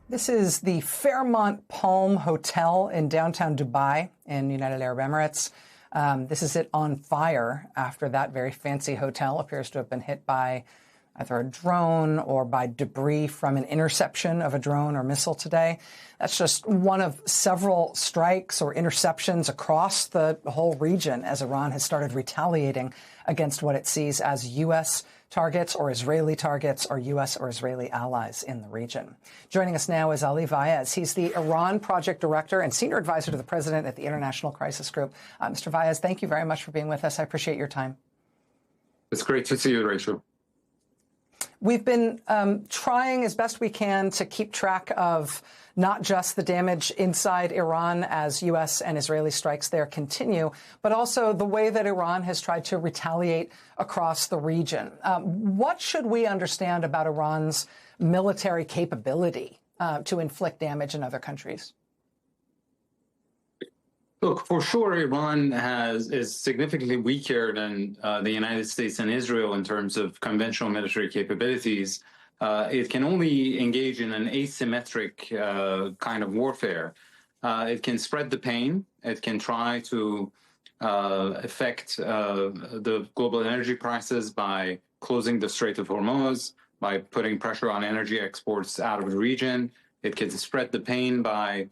This is the Fairmont Palm Hotel in downtown Dubai in United Arab Emirates. This is it on fire after that very fancy hotel appears to have been hit by either a drone or by debris from an interception of a drone or missile today. That's just one of several strikes or interceptions across the whole region as Iran has started retaliating against what it sees as U.S. targets or Israeli targets or U.S. or Israeli allies in the region. Joining us now is Ali Vaez. He's the Iran Project Director and Senior Advisor to the President at the International Crisis Group. Mr. Vaez, thank you very much for being with us. I appreciate your time. It's great to see you, Rachel. We've been trying as best we can to keep track of not just the damage inside Iran as U.S. and Israeli strikes there continue, but also the way that Iran has tried to retaliate across the region. What should we understand about Iran's military capability to inflict damage in other countries? Look, for sure, Iran is significantly weaker than the United States and Israel in terms of conventional military capabilities. It can only engage in an asymmetric kind of warfare. It can spread the pain. It can try to affect the global energy prices by closing the Strait of Hormuz, by putting pressure on energy exports out of the region. It can spread the pain by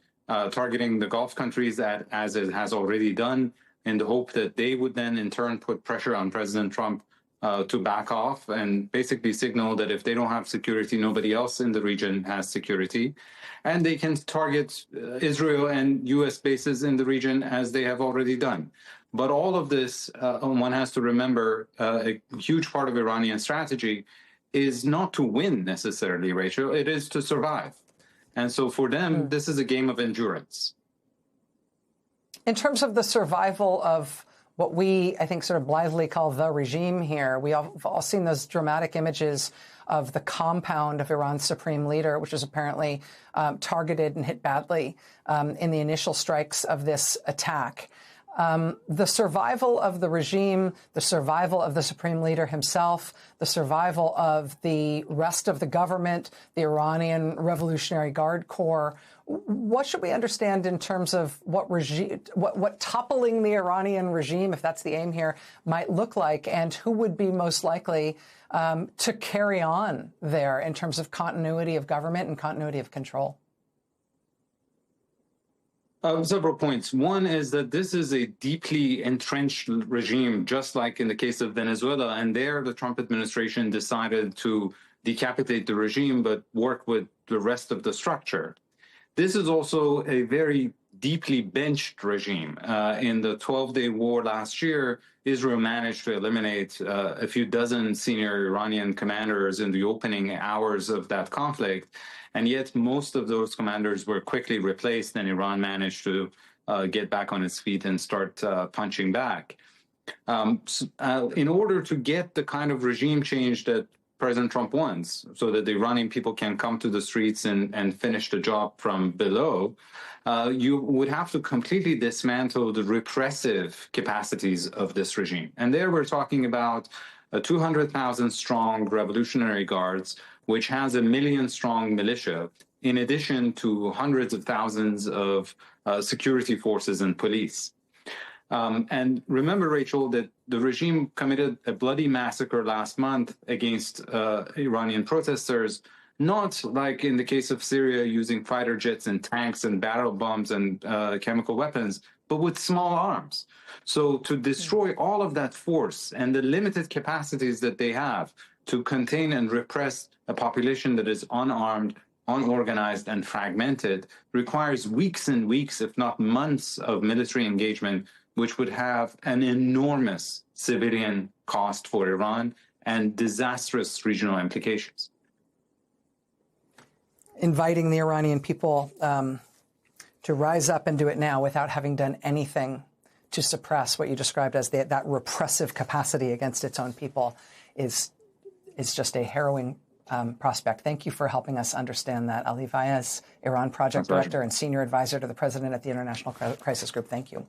targeting the Gulf countries, as it has already done, in the hope that they would then in turn put pressure on President Trump to back off and basically signal that if they don't have security, nobody else in the region has security. And they can target Israel and U.S. bases in the region, as they have already done. But all of this, one has to remember, a huge part of Iranian strategy is not to win necessarily, Rachel. It is to survive. And so for them, this is a game of endurance. In terms of the survival of what we, I think, sort of blithely call the regime here, we've all seen those dramatic images of the compound of Iran's supreme leader, which was apparently targeted and hit badly in the initial strikes of this attack. The survival of the regime, the survival of the supreme leader himself, the survival of the rest of the government, the Iranian Revolutionary Guard Corps. What should we understand in terms of what toppling the Iranian regime, if that's the aim here, might look like, and who would be most likely to carry on there in terms of continuity of government and continuity of control? Several points. One is that this is a deeply entrenched regime, just like in the case of Venezuela. And there, the Trump administration decided to decapitate the regime, but work with the rest of the structure. This is also a very deeply benched regime. In the 12-day war last year, Israel managed to eliminate a few dozen senior Iranian commanders in the opening hours of that conflict. And yet most of those commanders were quickly replaced, and Iran managed to get back on its feet and start punching back. In order to get the kind of regime change that President Trump wants, so that the Iranian people can come to the streets and finish the job from below, you would have to completely dismantle the repressive capacities of this regime. And there we're talking about a 200,000 strong Revolutionary Guards, which has a 1 million strong militia, in addition to hundreds of thousands of security forces and police. And remember, Rachel, that the regime committed a bloody massacre last month against Iranian protesters, not like in the case of Syria using fighter jets and tanks and barrel bombs and chemical weapons, but with small arms. So to destroy all of that force and the limited capacities that they have to contain and repress a population that is unarmed, unorganized, and fragmented requires weeks and weeks, if not months, of military engagement, which would have an enormous civilian cost for Iran and disastrous regional implications. Inviting the Iranian people to rise up and do it now without having done anything to suppress what you described as that repressive capacity against its own people is just a harrowing prospect. Thank you for helping us understand that. Ali Vaez, Iran Project Director and Senior Advisor to the President at the International Crisis Group. Thank you.